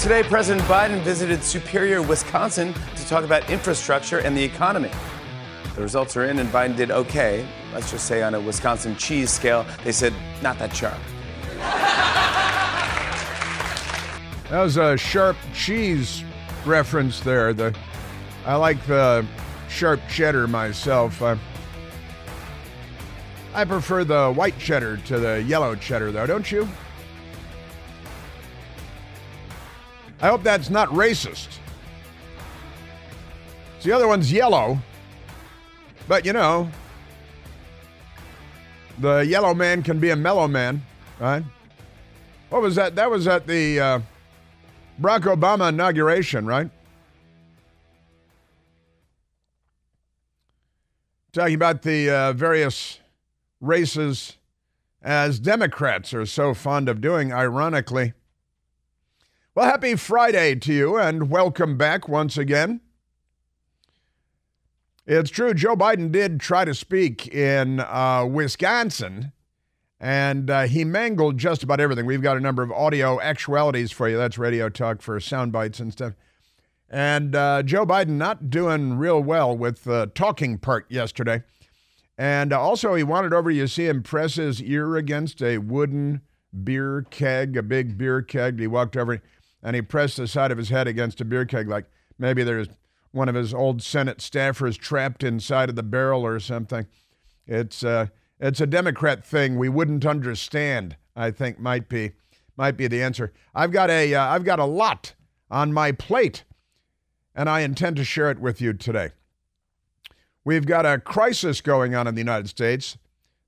Today, President Biden visited Superior, Wisconsin to talk about infrastructure and the economy. The results are in, and Biden did okay. Let's just say on a Wisconsin cheese scale, they said not that sharp. That was a sharp cheese reference there. I like the sharp cheddar myself. I prefer the white cheddar to the yellow cheddar, though, don't you? I hope that's not racist. So the other one's yellow, but you know, the yellow man can be a mellow man, right? What was that? That was at the Barack Obama inauguration, right? Talking about the various races as Democrats are so fond of doing, ironically. Well, happy Friday to you, and welcome back once again. It's true, Joe Biden did try to speak in Wisconsin, and he mangled just about everything. We've got a number of audio actualities for you. That's radio talk for sound bites and stuff. And Joe Biden not doing real well with the talking part yesterday. And also, he wanted over, you see him press his ear against a wooden beer keg, a big beer keg. He walked over and he pressed the side of his head against a beer keg, like maybe there's one of his old Senate staffers trapped inside of the barrel or something. It's a Democrat thing we wouldn't understand, I think might be the answer. I've got a lot on my plate, and I intend to share it with you today. We've got a crisis going on in the United States.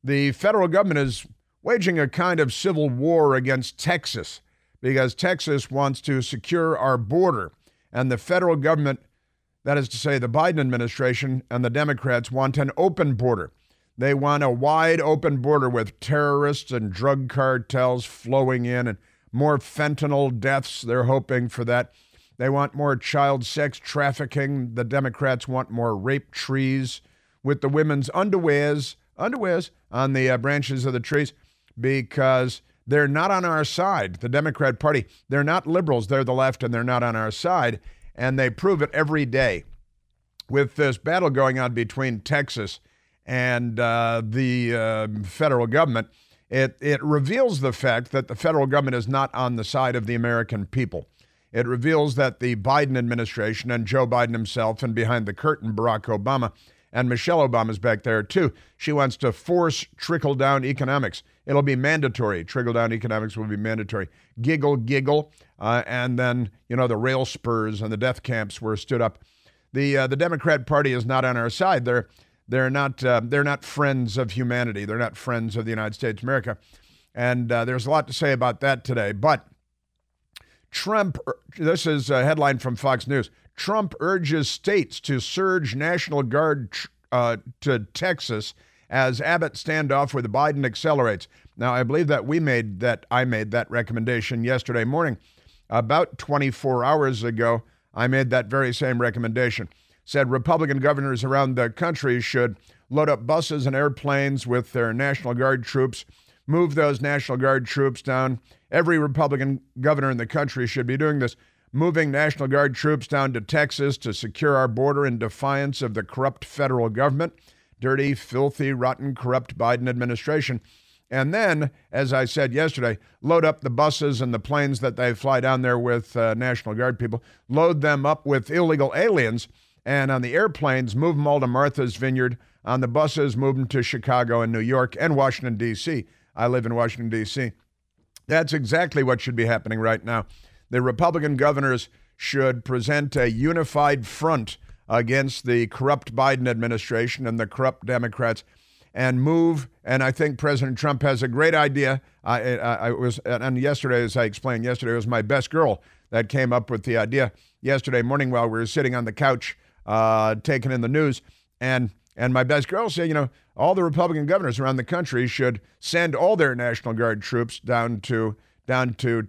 The federal government is waging a kind of civil war against Texas because Texas wants to secure our border, and the federal government, that is to say the Biden administration and the Democrats, want an open border. They want a wide open border with terrorists and drug cartels flowing in and more fentanyl deaths. They're hoping for that. They want more child sex trafficking. The Democrats want more rape trees with the women's underwears on the branches of the trees because they're not on our side. The Democrat Party, they're not liberals. They're the left, and they're not on our side. And they prove it every day with this battle going on between Texas and the federal government. It reveals the fact that the federal government is not on the side of the American people. It reveals that the Biden administration and Joe Biden himself, and behind the curtain, Barack Obama, and Michelle Obama's back there too. She wants to force trickle-down economics. It'll be mandatory. Trickle-down economics will be mandatory. Giggle. And then, the rail spurs and the death camps were stood up. The Democrat Party is not on our side. They're not friends of humanity. They're not friends of the United States of America. And there's a lot to say about that today. But Trump, this is a headline from Fox News. Trump urges states to surge National Guard to Texas as Abbott standoff with Biden accelerates. Now, I believe that I made that recommendation yesterday morning. About 24 hours ago, I made that very same recommendation. Said Republican governors around the country should load up buses and airplanes with their National Guard troops, move those National Guard troops down. Every Republican governor in the country should be doing this, moving National Guard troops down to Texas to secure our border in defiance of the corrupt federal government, dirty, filthy, rotten, corrupt Biden administration. And then, as I said yesterday, load up the buses and the planes that they fly down there with National Guard people, load them up with illegal aliens, and on the airplanes, move them all to Martha's Vineyard. On the buses, move them to Chicago and New York and Washington, D.C. I live in Washington, D.C. That's exactly what should be happening right now. The Republican governors should present a unified front against the corrupt Biden administration and the corrupt Democrats and move. And I think President Trump has a great idea. And yesterday, as I explained yesterday, it was my best girl that came up with the idea yesterday morning while we were sitting on the couch taking in the news. And my best girl said, all the Republican governors around the country should send all their National Guard troops down to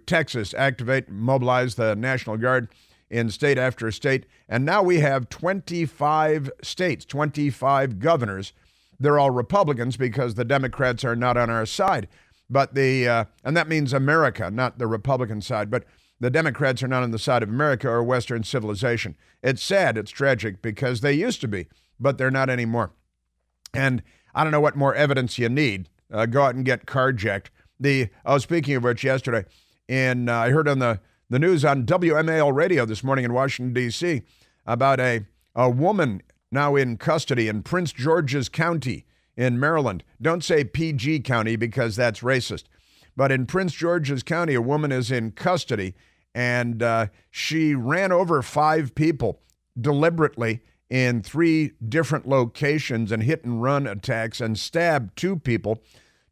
Texas, activate, mobilize the National Guard in state after state. And now we have 25 states, 25 governors. They're all Republicans because the Democrats are not on our side. But and that means America, not the Republican side. But the Democrats are not on the side of America or Western civilization. It's sad, it's tragic, because they used to be, but they're not anymore. And I don't know what more evidence you need. Go out and get carjacked. Speaking of which, yesterday, I heard on the news on WMAL radio this morning in Washington, D.C., about a woman now in custody in Prince George's County in Maryland. Don't say PG County because that's racist. But in Prince George's County, a woman is in custody, and she ran over 5 people deliberately in 3 different locations and hit-and-run attacks and stabbed 2 people.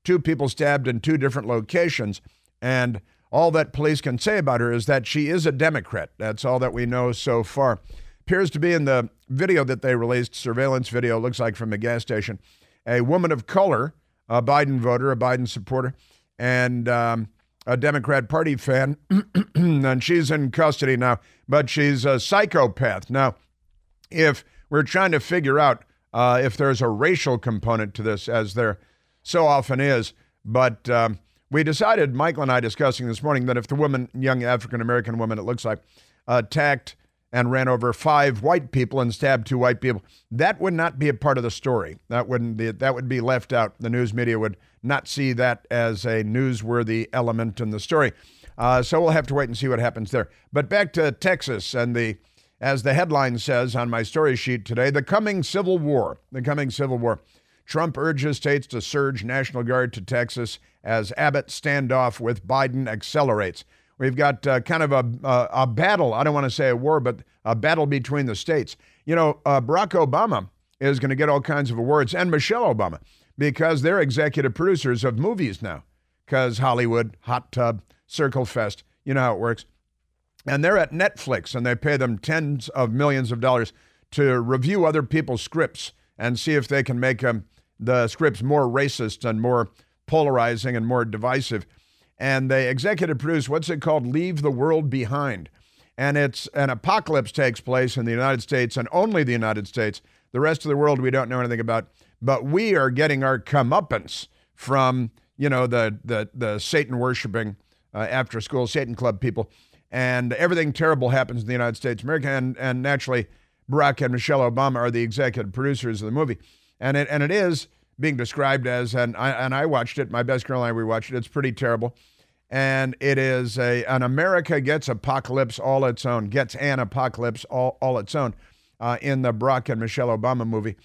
2 people stabbed in 2 different locations. And all that police can say about her is that she is a Democrat. That's all that we know so far. Appears to be in the video that they released, surveillance video, looks like from a gas station, a woman of color, a Biden voter, a Biden supporter, and a Democrat Party fan, and she's in custody now, but she's a psychopath. Now, if we're trying to figure out if there's a racial component to this, as there so often is, but we decided, Michael and I discussing this morning, that if the woman, young African-American woman, it looks like, attacked and ran over 5 white people and stabbed 2 white people, that would not be a part of the story. That would be left out. The news media would not see that as a newsworthy element in the story. So we'll have to wait and see what happens there. But back to Texas and as the headline says on my story sheet today, the coming civil war. The coming civil war. Trump urges states to surge National Guard to Texas as Abbott standoff with Biden accelerates. We've got kind of a battle. I don't want to say a war, but a battle between the states. You know, Barack Obama is going to get all kinds of awards, and Michelle Obama, because they're executive producers of movies now, because Hollywood, hot tub, Circle Fest, you know how it works. And they're at Netflix, and they pay them tens of millions of dollars to review other people's scripts and see if they can make the scripts more racist and more polarizing and more divisive. And they executive produce what's it called? Leave the World Behind. And it's an apocalypse takes place in the United States and only the United States. The rest of the world we don't know anything about. But we are getting our comeuppance from, you know, the Satan worshiping after school Satan club people. And everything terrible happens in the United States of America. And naturally, Barack and Michelle Obama are the executive producers of the movie. And it is being described as, and I watched it, my best girl and I, we watched it, it's pretty terrible. And it is an America gets apocalypse all its own, gets an apocalypse all its own in the Barack and Michelle Obama movie.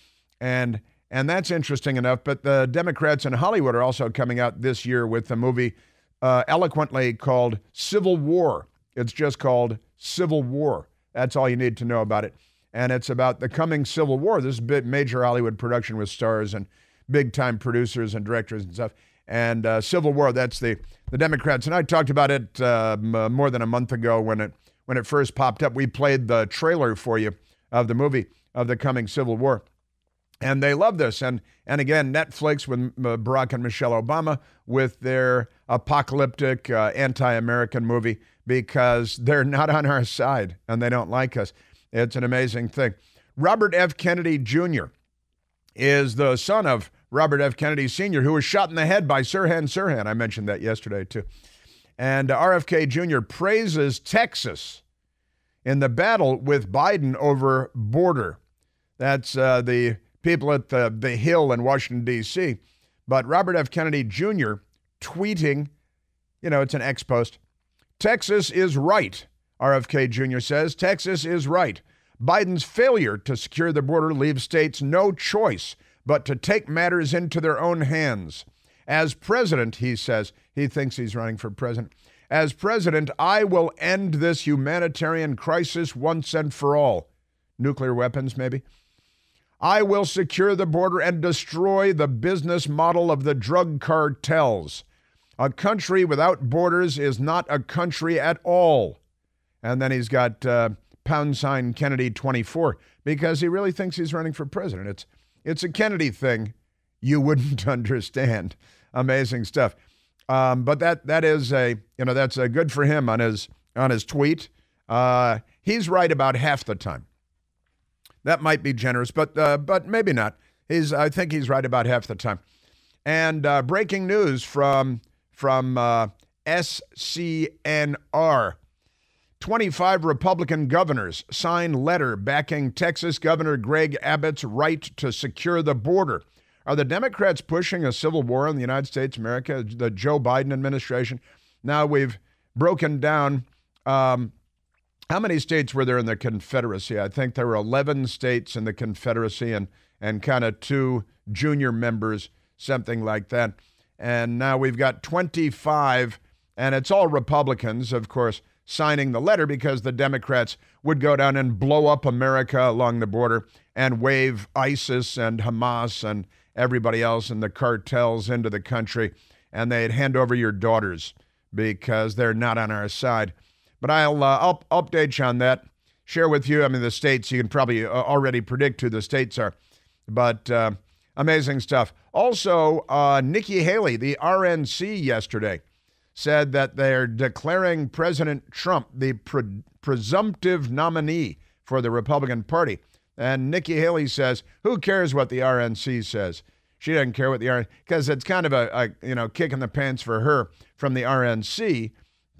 And that's interesting enough, but the Democrats in Hollywood are also coming out this year with a movie eloquently called Civil War. It's just called Civil War. That's all you need to know about it. And it's about the coming Civil War. This is a big, major Hollywood production with stars and big-time producers and directors and stuff. And Civil War, that's the Democrats. And I talked about it more than a month ago when it first popped up. We played the trailer for you of the movie of the coming Civil War. And they love this. And again, Netflix with Barack and Michelle Obama with their apocalyptic anti-American movie because they're not on our side and they don't like us. It's an amazing thing. Robert F. Kennedy Jr. is the son of Robert F. Kennedy Sr., who was shot in the head by Sirhan Sirhan. I mentioned that yesterday, too. And RFK Jr. praises Texas in the battle with Biden over border. That's the people at the Hill in Washington, D.C. But Robert F. Kennedy Jr. tweeting, you know, it's an X post. Texas is right, RFK Jr. says. Texas is right. Biden's failure to secure the border leaves states no choice but to take matters into their own hands. As president, he says, he thinks he's running for president. As president, I will end this humanitarian crisis once and for all. Nuclear weapons, maybe. I will secure the border and destroy the business model of the drug cartels. A country without borders is not a country at all. And then he's got # Kennedy 24 because he really thinks he's running for president. It's a Kennedy thing you wouldn't understand. Amazing stuff. But that is that's a good for him on his tweet. He's right about half the time. That might be generous, but maybe not. I think he's right about half the time. And breaking news from from SCNR. 25 Republican governors sign letter backing Texas Governor Greg Abbott's right to secure the border. Are the Democrats pushing a civil war in the United States of America, the Joe Biden administration? Now we've broken down, how many states were there in the Confederacy? I think there were 11 states in the Confederacy and kind of 2 junior members, something like that. And now we've got 25, and it's all Republicans, of course, signing the letter because the Democrats would go down and blow up America along the border and wave ISIS and Hamas and everybody else and the cartels into the country, and they'd hand over your daughters because they're not on our side. But I'll update you on that, share with you, the states. You can probably already predict who the states are, but amazing stuff. Also, Nikki Haley, the RNC yesterday, said that they're declaring President Trump the presumptive nominee for the Republican Party. And Nikki Haley says, who cares what the RNC says? She doesn't care what the RNC, because it's kind of a kick in the pants for her from the RNC,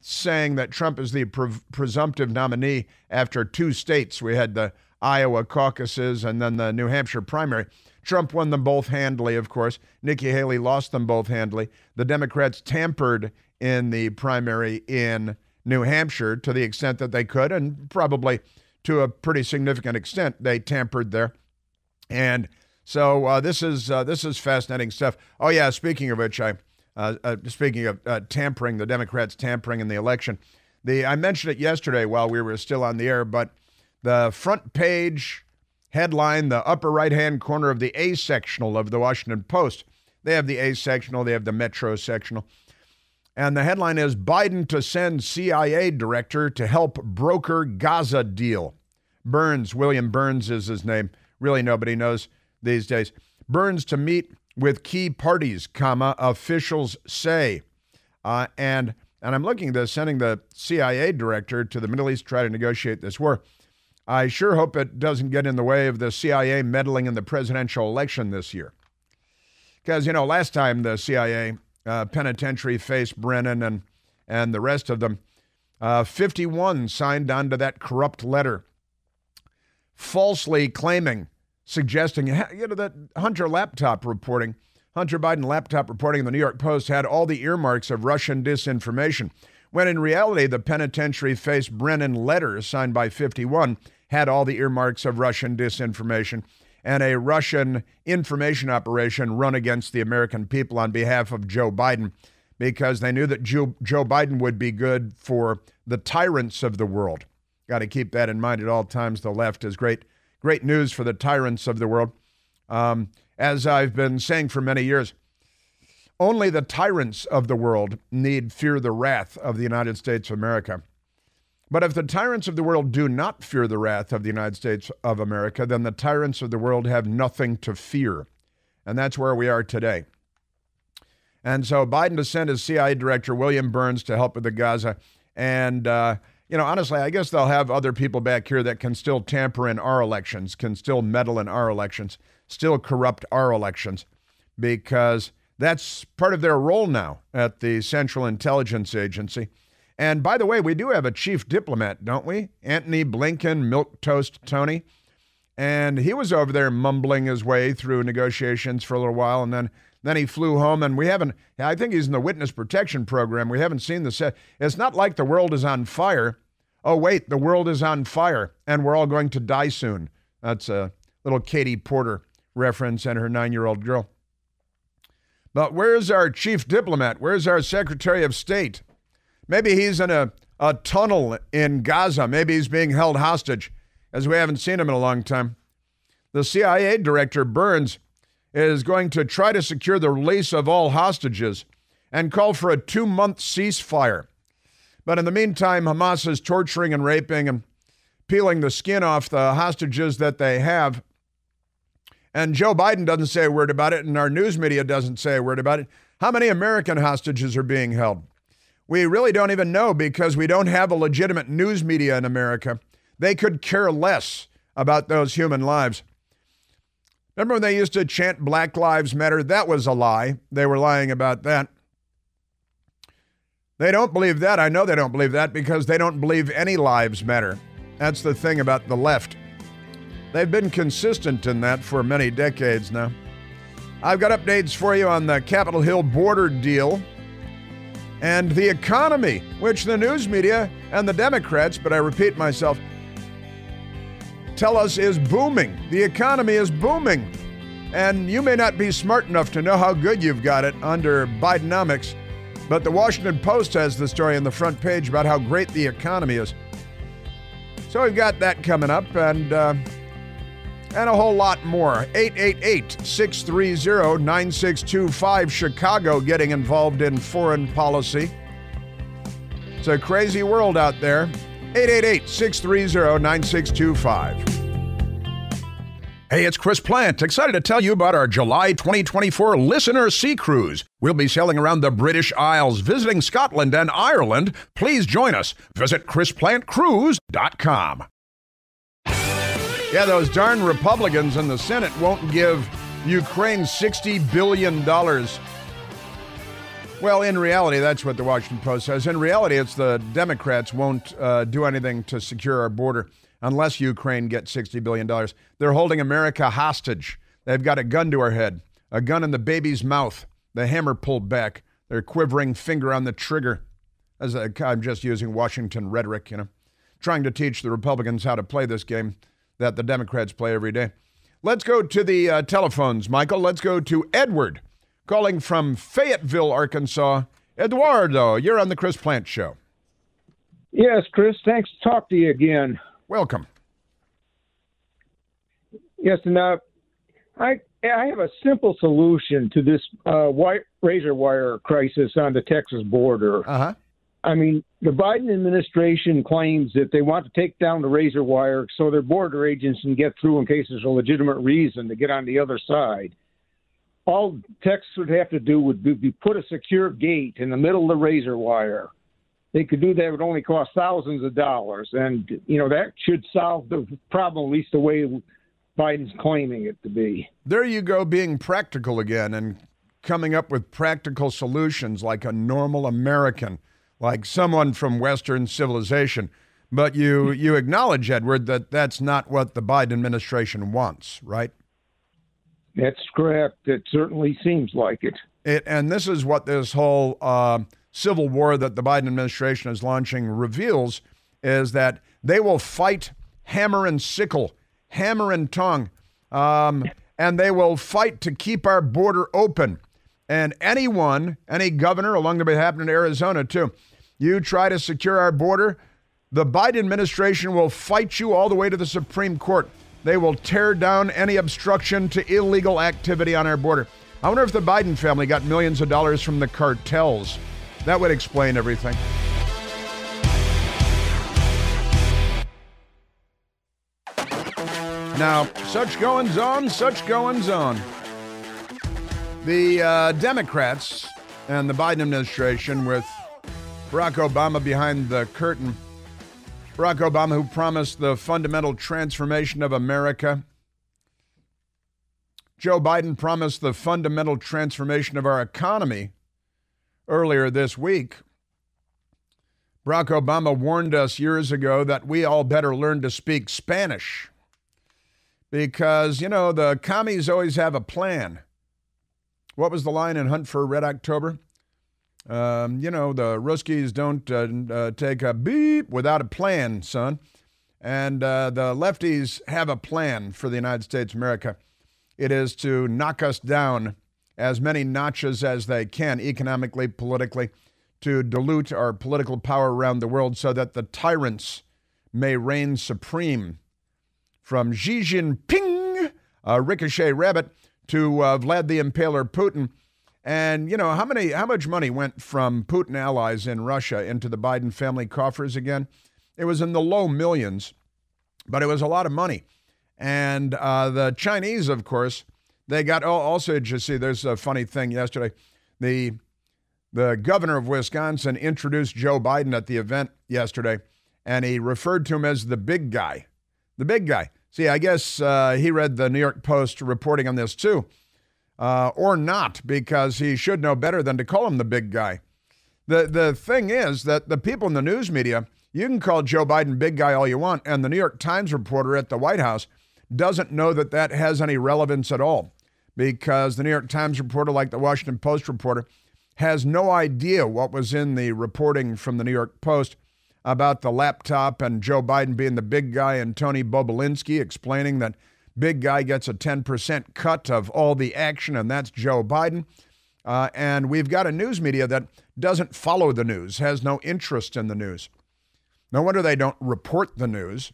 saying that Trump is the presumptive nominee after 2 states. We had the Iowa caucuses and then the New Hampshire primary. Trump won them both handily, of course. Nikki Haley lost them both handily. The Democrats tampered in the primary in New Hampshire to the extent that they could, and probably to a pretty significant extent they tampered there. And so this is fascinating stuff. Oh yeah, speaking of which, speaking of tampering, the Democrats tampering in the election, I mentioned it yesterday while we were still on the air, but the front page headline, the upper right-hand corner of the A sectional of the Washington Post. They have the A sectional, they have the Metro sectional. And the headline is, Biden to send CIA director to help broker Gaza deal. Burns, William Burns is his name. Really nobody knows these days. Burns to meet with key parties, officials say. And I'm looking at this, sending the CIA director to the Middle East to try to negotiate this war. I sure hope it doesn't get in the way of the CIA meddling in the presidential election this year. Because, last time the CIA penitentiary faced Brennan and the rest of them, 51 signed on to that corrupt letter, falsely suggesting, that Hunter Biden laptop reporting in the New York Post had all the earmarks of Russian disinformation, when in reality the penitentiary faced Brennan letter signed by 51 had all the earmarks of Russian disinformation and a Russian information operation run against the American people on behalf of Joe Biden, because they knew that Joe Biden would be good for the tyrants of the world. Got to keep that in mind at all times. The left is great news for the tyrants of the world. As I've been saying for many years, only the tyrants of the world need fear the wrath of the United States of America. But if the tyrants of the world do not fear the wrath of the United States of America, then the tyrants of the world have nothing to fear. And that's where we are today. And so Biden to send his CIA director, William Burns, to help with the Gaza. And, honestly, I guess they'll have other people back here that can still tamper in our elections, can still meddle in our elections, still corrupt our elections, because that's part of their role now at the Central Intelligence Agency. And by the way, we do have a chief diplomat, don't we? Antony Blinken, Milquetoast Tony. And he was over there mumbling his way through negotiations for a little while, and then he flew home, and I think he's in the witness protection program. We haven't seen the set. It's not like the world is on fire. Oh, wait, the world is on fire, and we're all going to die soon. That's a little Katie Porter reference and her 9-year-old girl. But where's our chief diplomat? Where's our Secretary of State? Maybe he's in a tunnel in Gaza. Maybe he's being held hostage, as we haven't seen him in a long time. The CIA director, Burns, is going to try to secure the release of all hostages and call for a 2-month ceasefire. But in the meantime, Hamas is torturing and raping and peeling the skin off the hostages that they have. And Joe Biden doesn't say a word about it, and our news media doesn't say a word about it. How many American hostages are being held? We really don't even know, because we don't have a legitimate news media in America. They could care less about those human lives. Remember when they used to chant Black Lives Matter? That was a lie. They were lying about that. They don't believe that. I know they don't believe that because they don't believe any lives matter. That's the thing about the left. They've been consistent in that for many decades now. I've got updates for you on the Capitol Hill border deal and the economy, which the news media and the Democrats, but I repeat myself, tell us is booming. The economy is booming. And you may not be smart enough to know how good you've got it under Bidenomics, but the Washington Post has the story on the front page about how great the economy is. So we've got that coming up and a whole lot more. 888-630-9625, Chicago getting involved in foreign policy. It's a crazy world out there. 888-630-9625. Hey, it's Chris Plant. Excited to tell you about our July 2024 Listener Sea Cruise. We'll be sailing around the British Isles, visiting Scotland and Ireland. Please join us. Visit ChrisPlantCruise.com. Yeah, those darn Republicans in the Senate won't give Ukraine $60 billion. Well, in reality, that's what the Washington Post says. In reality, it's the Democrats won't do anything to secure our border unless Ukraine gets $60 billion. They're holding America hostage. They've got a gun to our head, a gun in the baby's mouth, the hammer pulled back, their quivering finger on the trigger. I'm just using Washington rhetoric, trying to teach the Republicans how to play this game that the Democrats play every day. Let's go to the telephones, Michael. Let's go to Edward, calling from Fayetteville, Arkansas. Eduardo, you're on the Chris Plant Show. Yes, Chris, thanks to talk to you again. Welcome. Yes, and I have a simple solution to this razor wire crisis on the Texas border. Uh-huh. I mean, the Biden administration claims that they want to take down the razor wire so their border agents can get through in case there's a legitimate reason to get on the other side. All Texas would have to do would be put a secure gate in the middle of the razor wire. They could do that. It would only cost thousands of dollars. And, that should solve the problem, at least the way Biden's claiming it to be. There you go, being practical again and coming up with practical solutions like a normal American, like someone from Western civilization. But you acknowledge, Edward, that that's not what the Biden administration wants, right? That's correct. It certainly seems like it. And this is what this whole civil war that the Biden administration is launching reveals, is that they will fight hammer and sickle, hammer and tongue, and they will fight to keep our border open. And any governor, along the way, happened in Arizona too, you try to secure our border, the Biden administration will fight you all the way to the Supreme Court. They will tear down any obstruction to illegal activity on our border. I wonder if the Biden family got millions of dollars from the cartels. That would explain everything. Now, such goings on. The Democrats and the Biden administration, with Barack Obama behind the curtain, Barack Obama, who promised the fundamental transformation of America. Joe Biden promised the fundamental transformation of our economy earlier this week. Barack Obama warned us years ago that we all better learn to speak Spanish because, the commies always have a plan. What was the line in Hunt for Red October? The Ruskies don't take a beep without a plan, son. And the lefties have a plan for the United States of America. It is to knock us down as many notches as they can, economically, politically, to dilute our political power around the world so that the tyrants may reign supreme. From Xi Jinping, Ricochet Rabbit, to Vlad the Impaler Putin. And, how much money went from Putin allies in Russia into the Biden family coffers again? It was in the low millions, but it was a lot of money. And the Chinese, of course, they got also, did you see, there's a funny thing yesterday. The governor of Wisconsin introduced Joe Biden at the event yesterday, and he referred to him as the big guy. The big guy. See, I guess he read the New York Post reporting on this too. Or not, because he should know better than to call him the big guy. The thing is that the people in the news media, you can call Joe Biden big guy all you want, and the New York Times reporter at the White House doesn't know that that has any relevance at all, because the New York Times reporter, like the Washington Post reporter, has no idea what was in the reporting from the New York Post about the laptop and Joe Biden being the big guy, and Tony Bobulinski explaining that big guy gets a 10% cut of all the action, and that's Joe Biden. And we've got a news media that doesn't follow the news, has no interest in the news. No wonder they don't report the news.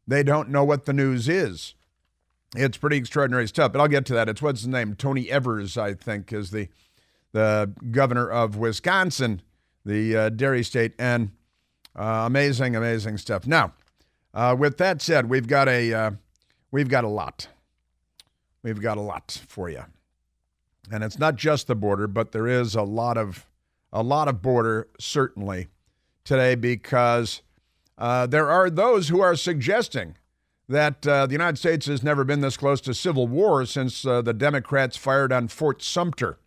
They don't know what the news is. It's pretty extraordinary stuff, but I'll get to that. It's what's his name? Tony Evers, I think, is the governor of Wisconsin, the dairy state, and amazing, amazing stuff. Now, with that said, we've got a lot. We've got a lot for you, and it's not just the border, but there is a lot of border certainly today, because there are those who are suggesting that the United States has never been this close to civil war since the Democrats fired on Fort Sumter,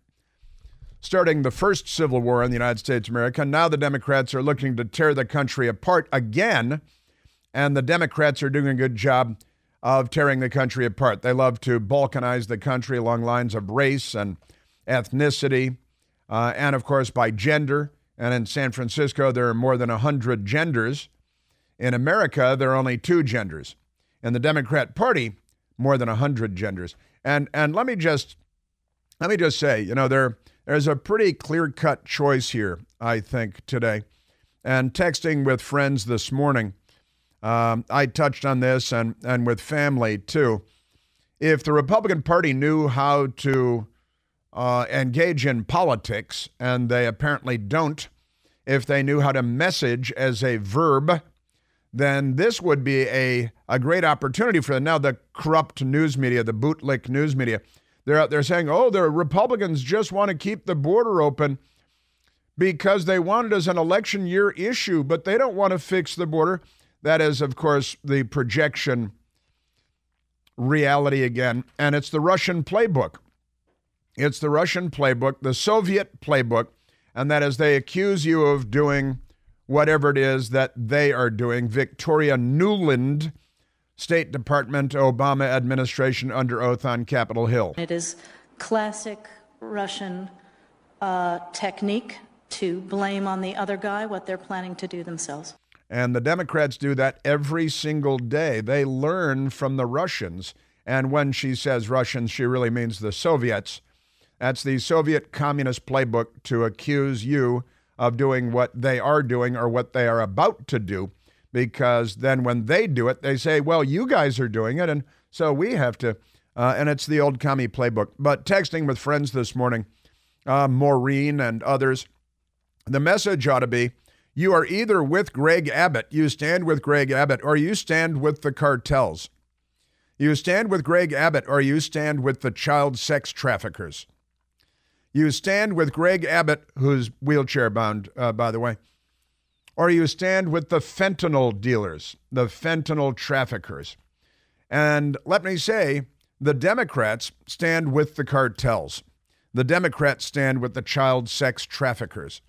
starting the first civil war in the United States of America. Now the Democrats are looking to tear the country apart again, and the Democrats are doing a good job of tearing the country apart. They love to balkanize the country along lines of race and ethnicity, and of course by gender. And in San Francisco, there are more than 100 genders. In America, there are only 2 genders. In the Democrat Party, more than 100 genders. And let me just say, there's a pretty clear-cut choice here, I think, today. And texting with friends this morning, I touched on this, and with family too. If the Republican Party knew how to engage in politics, and they apparently don't, if they knew how to message as a verb, then this would be a great opportunity for them. Now, the corrupt news media, the bootlick news media, they're out there saying, oh, the Republicans just want to keep the border open because they want it as an election year issue, but they don't want to fix the border. That is, of course, the projection reality again, and it's the Russian playbook. It's the Russian playbook, the Soviet playbook, and that is they accuse you of doing whatever it is that they are doing. Victoria Nuland, State Department, Obama administration, under oath on Capitol Hill. It is classic Russian technique to blame on the other guy what they're planning to do themselves. And the Democrats do that every single day. They learn from the Russians. And when she says Russians, she really means the Soviets. That's the Soviet communist playbook to accuse you of doing what they are doing or what they are about to do, because then when they do it, they say, well, you guys are doing it, and so we have to, and it's the old commie playbook. But texting with friends this morning, Maureen and others, the message ought to be, you are either with Greg Abbott, you stand with Greg Abbott, or you stand with the cartels. You stand with Greg Abbott, or you stand with the child sex traffickers. You stand with Greg Abbott, who's wheelchair-bound, by the way, or you stand with the fentanyl dealers, the fentanyl traffickers. And let me say, the Democrats stand with the cartels. The Democrats stand with the child sex traffickers.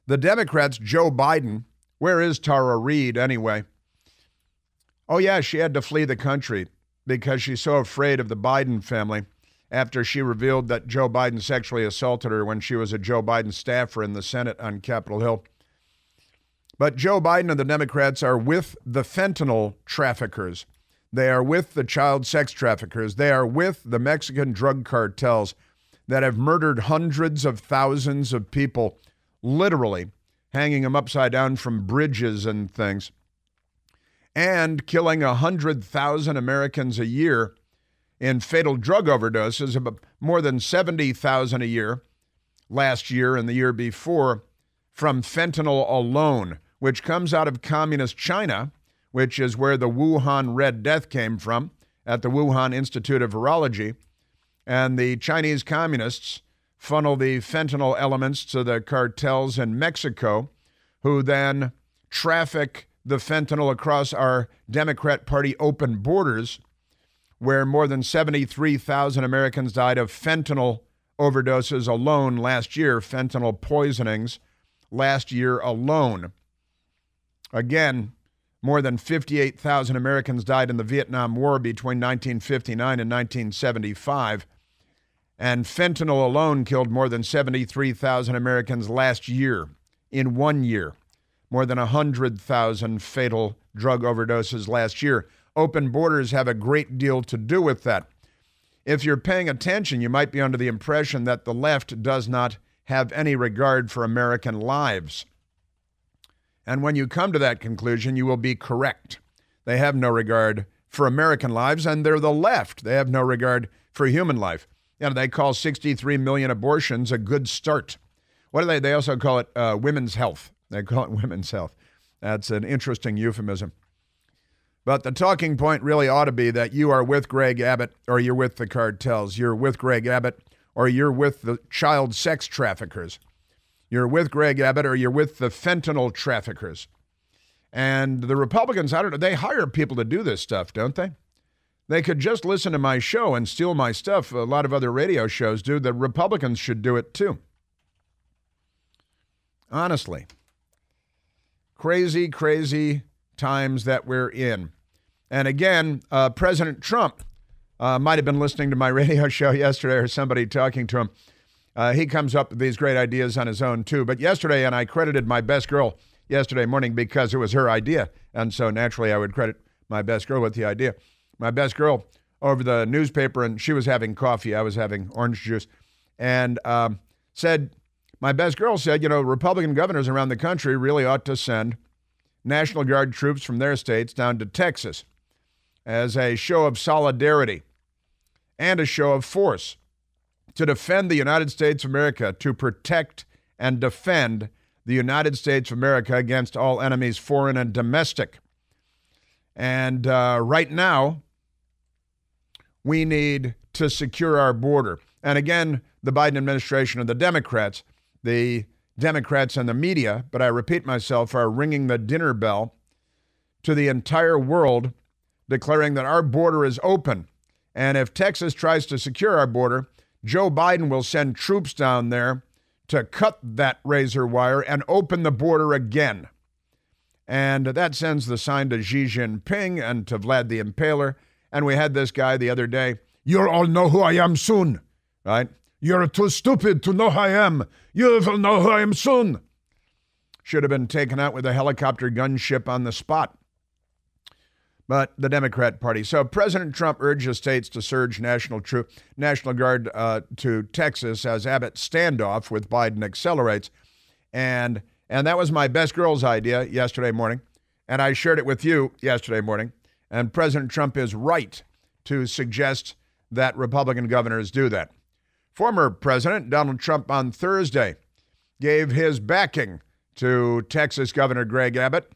The Democrats, Joe Biden, where is Tara Reade anyway? Oh, yeah, she had to flee the country because she's so afraid of the Biden family after she revealed that Joe Biden sexually assaulted her when she was a Joe Biden staffer in the Senate on Capitol Hill. But Joe Biden and the Democrats are with the fentanyl traffickers. They are with the child sex traffickers. They are with the Mexican drug cartels that have murdered hundreds of thousands of people, literally hanging them upside down from bridges and things, and killing 100,000 Americans a year in fatal drug overdoses, about more than 70,000 a year last year and the year before from fentanyl alone, which comes out of communist China, which is where the Wuhan Red Death came from, at the Wuhan Institute of Virology. And the Chinese communists funnel the fentanyl elements to the cartels in Mexico, who then traffic the fentanyl across our Democrat Party open borders, where more than 73,000 Americans died of fentanyl overdoses alone last year, fentanyl poisonings last year alone. Again, more than 58,000 Americans died in the Vietnam War between 1959 and 1975. And fentanyl alone killed more than 73,000 Americans last year, in 1 year. More than 100,000 fatal drug overdoses last year. Open borders have a great deal to do with that. If you're paying attention, you might be under the impression that the left does not have any regard for American lives. And when you come to that conclusion, you will be correct. They have no regard for American lives, and they're the left. They have no regard for human life. You know, they call 63 million abortions a good start. What do they? They also call it women's health. They call it women's health. That's an interesting euphemism. But the talking point really ought to be that you are with Greg Abbott or you're with the cartels. You're with Greg Abbott or you're with the child sex traffickers. You're with Greg Abbott or you're with the fentanyl traffickers. And the Republicans, I don't know, they hire people to do this stuff, don't they? They could just listen to my show and steal my stuff. A lot of other radio shows do. The Republicans should do it too. Honestly. Crazy, crazy times that we're in. And again, President Trump might have been listening to my radio show yesterday or somebody talking to him. He comes up with these great ideas on his own too. But yesterday, and I credited my best girl yesterday morning because it was her idea. And so naturally I would credit my best girl with the idea. My best girl over the newspaper, and she was having coffee. I was having orange juice. And my best girl said, you know, Republican governors around the country really ought to send National Guard troops from their states down to Texas as a show of solidarity and a show of force to defend the United States of America, to protect and defend the United States of America against all enemies, foreign and domestic. And right now, we need to secure our border. And again, the Biden administration and the Democrats and the media, but I repeat myself, are ringing the dinner bell to the entire world, declaring that our border is open. And if Texas tries to secure our border, Joe Biden will send troops down there to cut that razor wire and open the border again. And that sends the sign to Xi Jinping and to Vlad the Impaler. And we had this guy the other day, you'll all know who I am soon, right? You're too stupid to know who I am. You will know who I am soon. Should have been taken out with a helicopter gunship on the spot. But the Democrat Party. So President Trump urged the states to surge National Guard to Texas as Abbott standoff with Biden accelerates. And that was my best girl's idea yesterday morning. And I shared it with you yesterday morning. And President Trump is right to suggest that Republican governors do that. Former President Donald Trump on Thursday gave his backing to Texas Governor Greg Abbott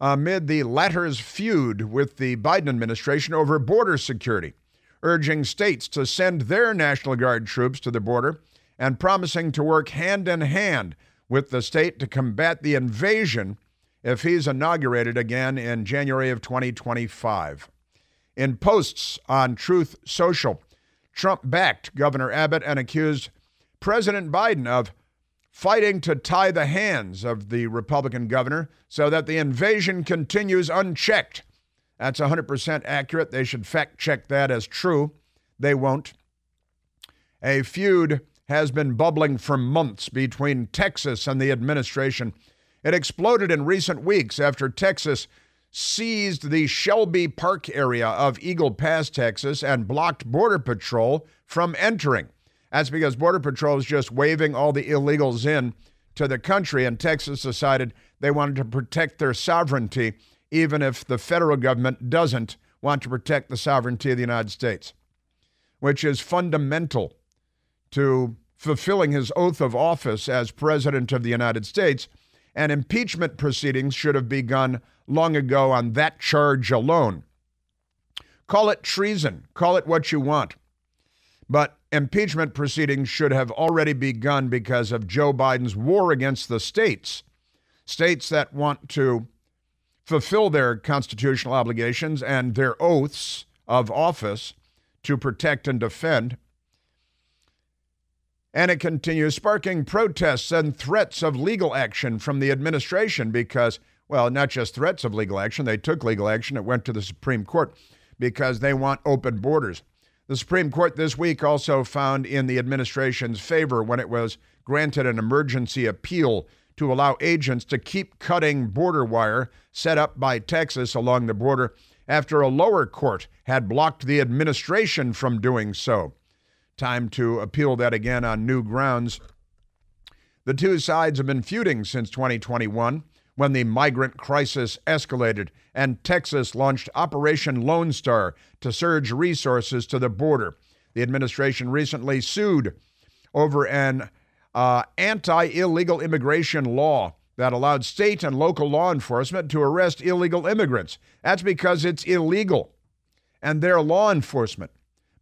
amid the latter's feud with the Biden administration over border security, urging states to send their National Guard troops to the border and promising to work hand in hand with the state to combat the invasion if he's inaugurated again in January of 2025. In posts on Truth Social, Trump backed Governor Abbott and accused President Biden of fighting to tie the hands of the Republican governor so that the invasion continues unchecked. That's 100% accurate. They should fact check that as true. They won't. A feud has been bubbling for months between Texas and the administration. It exploded in recent weeks after Texas seized the Shelby Park area of Eagle Pass, Texas, and blocked Border Patrol from entering. That's because Border Patrol is just waving all the illegals in to the country, and Texas decided they wanted to protect their sovereignty, even if the federal government doesn't want to protect the sovereignty of the United States, which is fundamental to fulfilling his oath of office as President of the United States. And impeachment proceedings should have begun long ago on that charge alone. Call it treason, call it what you want. But impeachment proceedings should have already begun because of Joe Biden's war against the states that want to fulfill their constitutional obligations and their oaths of office to protect and defend. And it continues, sparking protests and threats of legal action from the administration because, well, not just threats of legal action. They took legal action. It went to the Supreme Court because they want open borders. The Supreme Court this week also found in the administration's favor when it was granted an emergency appeal to allow agents to keep cutting border wire set up by Texas along the border after a lower court had blocked the administration from doing so. Time to appeal that again on new grounds. The two sides have been feuding since 2021 when the migrant crisis escalated and Texas launched Operation Lone Star to surge resources to the border. The administration recently sued over an anti-illegal immigration law that allowed state and local law enforcement to arrest illegal immigrants. That's because it's illegal and they're law enforcement.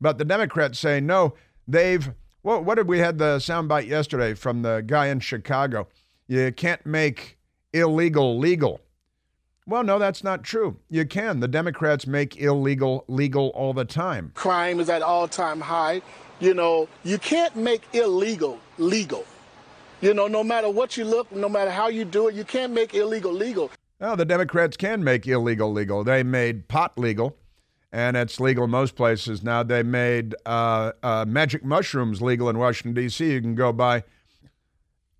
But the Democrats say no, what did we had the soundbite yesterday from the guy in Chicago? You can't make illegal legal. Well, no, that's not true. You can. The Democrats make illegal legal all the time. Crime is at all-time high. You can't make illegal legal. No matter what you look, no matter how you do it, you can't make illegal legal. Well, the Democrats can make illegal legal. They made pot legal, and it's legal in most places now. They made magic mushrooms legal in Washington, D.C. You can go buy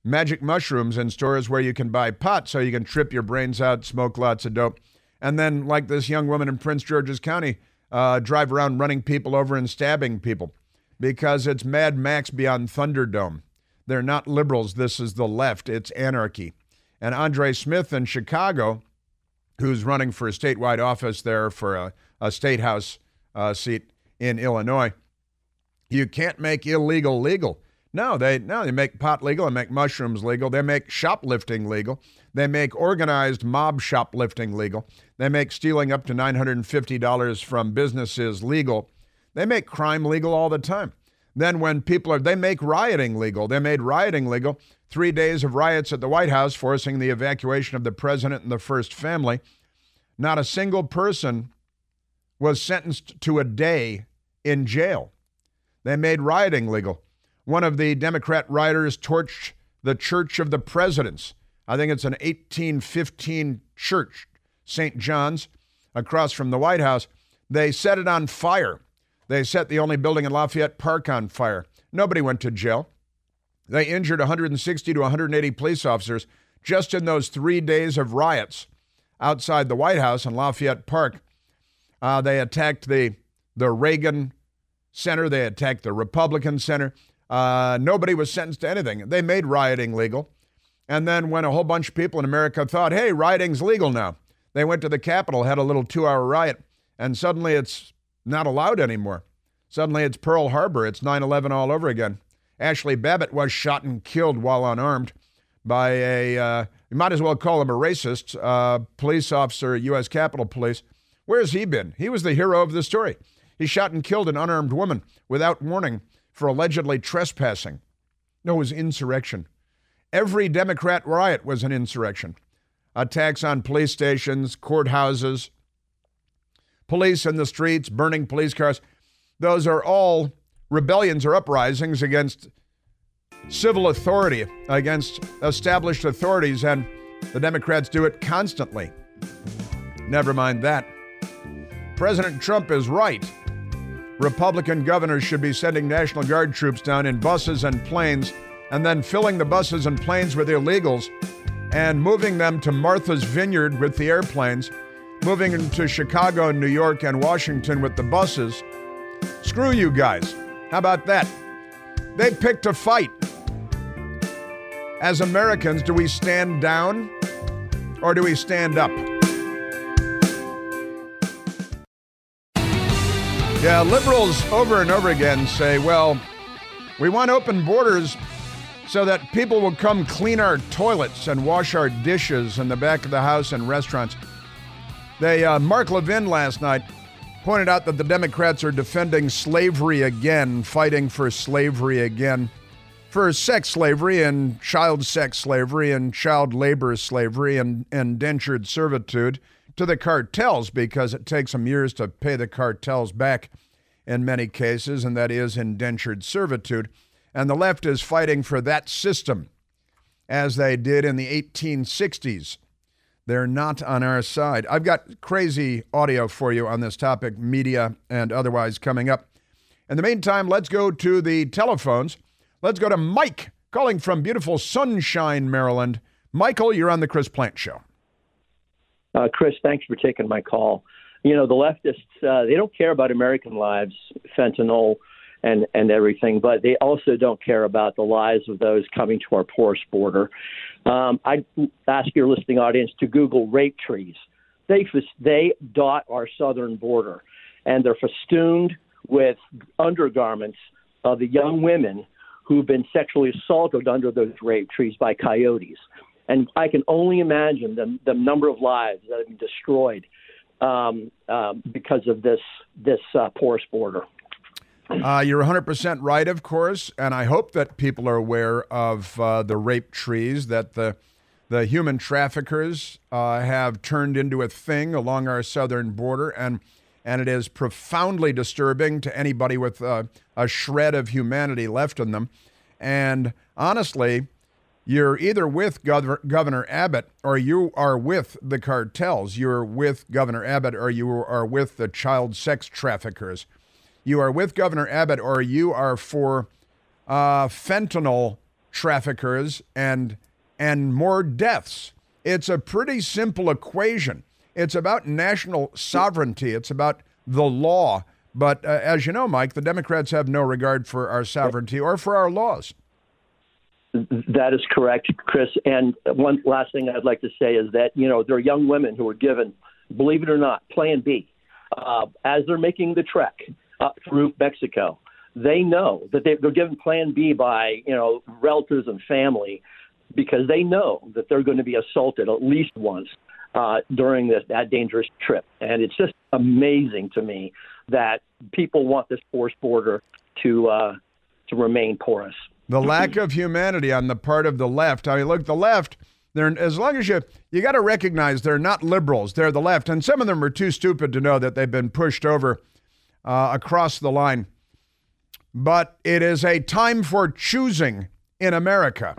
magic mushrooms in stores where you can buy pot so you can trip your brains out, smoke lots of dope. And then, like this young woman in Prince George's County, drive around running people over and stabbing people because it's Mad Max beyond Thunderdome. They're not liberals. This is the left. It's anarchy. And Andre Smith in Chicago, who's running for a statewide office there for a state house seat in Illinois, you can't make illegal legal. No, they make pot legal and make mushrooms legal. They make shoplifting legal. They make organized mob shoplifting legal. They make stealing up to $950 from businesses legal. They make crime legal all the time. Then when they make rioting legal. They made rioting legal. 3 days of riots at the White House, forcing the evacuation of the president and the first family. Not a single person was sentenced to a day in jail. They made rioting legal. One of the Democrat rioters torched the Church of the Presidents. I think it's an 1815 church, St. John's, across from the White House. They set it on fire. They set the only building in Lafayette Park on fire. Nobody went to jail. They injured 160 to 180 police officers just in those 3 days of riots outside the White House in Lafayette Park. They attacked the Reagan Center. They attacked the Republican Center. Nobody was sentenced to anything. They made rioting legal. And then when a whole bunch of people in America thought, hey, rioting's legal now, they went to the Capitol, had a little 2-hour riot, and suddenly it's not allowed anymore. Suddenly it's Pearl Harbor. It's 9/11 all over again. Ashley Babbitt was shot and killed while unarmed by you might as well call him a racist, police officer at U.S. Capitol Police. Where's he been? He was the hero of the story. He shot and killed an unarmed woman without warning for allegedly trespassing. No, it was insurrection. Every Democrat riot was an insurrection. Attacks on police stations, courthouses, police in the streets, burning police cars. Those are all rebellions or uprisings against civil authority, against established authorities, and the Democrats do it constantly. Never mind that. President Trump is right. Republican governors should be sending National Guard troops down in buses and planes and then filling the buses and planes with illegals and moving them to Martha's Vineyard with the airplanes, moving them to Chicago and New York and Washington with the buses. Screw you guys. How about that? They picked a fight. As Americans, do we stand down or do we stand up? Yeah, liberals over and over again say, well, we want open borders so that people will come clean our toilets and wash our dishes in the back of the house and restaurants. Mark Levin last night pointed out that the Democrats are defending slavery again, fighting for slavery again, for sex slavery and child sex slavery and child labor slavery and indentured servitude to the cartels, because it takes them years to pay the cartels back in many cases, and that is indentured servitude. And the left is fighting for that system, as they did in the 1860s. They're not on our side. I've got crazy audio for you on this topic, media and otherwise, coming up. In the meantime, let's go to the telephones. Let's go to Mike, calling from beautiful Sunshine, Maryland. Michael, you're on the Chris Plante Show. Chris, thanks for taking my call. You know, the leftists, they don't care about American lives, fentanyl and everything, but they also don't care about the lives of those coming to our porous border. I ask your listening audience to Google rape trees. They dot our southern border, and they're festooned with undergarments of the young women who've been sexually assaulted under those rape trees by coyotes. And I can only imagine the number of lives that have been destroyed because of this porous border. You're 100% right, of course, and I hope that people are aware of the rape trees, that the human traffickers have turned into a thing along our southern border, and it is profoundly disturbing to anybody with a shred of humanity left in them. And honestly, you're either with Governor Abbott or you are with the cartels. You're with Governor Abbott or you are with the child sex traffickers. You are with Governor Abbott or you are for fentanyl traffickers and more deaths. It's a pretty simple equation. It's about national sovereignty. It's about the law. But as you know, Mike, the Democrats have no regard for our sovereignty or for our laws. That is correct, Chris. And one last thing I'd like to say is that, you know, there are young women who are given, believe it or not, Plan B. As they're making the trek up through Mexico, they know that they're given Plan B by, you know, relatives and family because they know that they're going to be assaulted at least once during that dangerous trip. And it's just amazing to me that people want this porous border to remain porous. The lack of humanity on the part of the left. I mean, look, the left, as long as you got to recognize they're not liberals, they're the left. And some of them are too stupid to know that they've been pushed over across the line. But it is a time for choosing in America.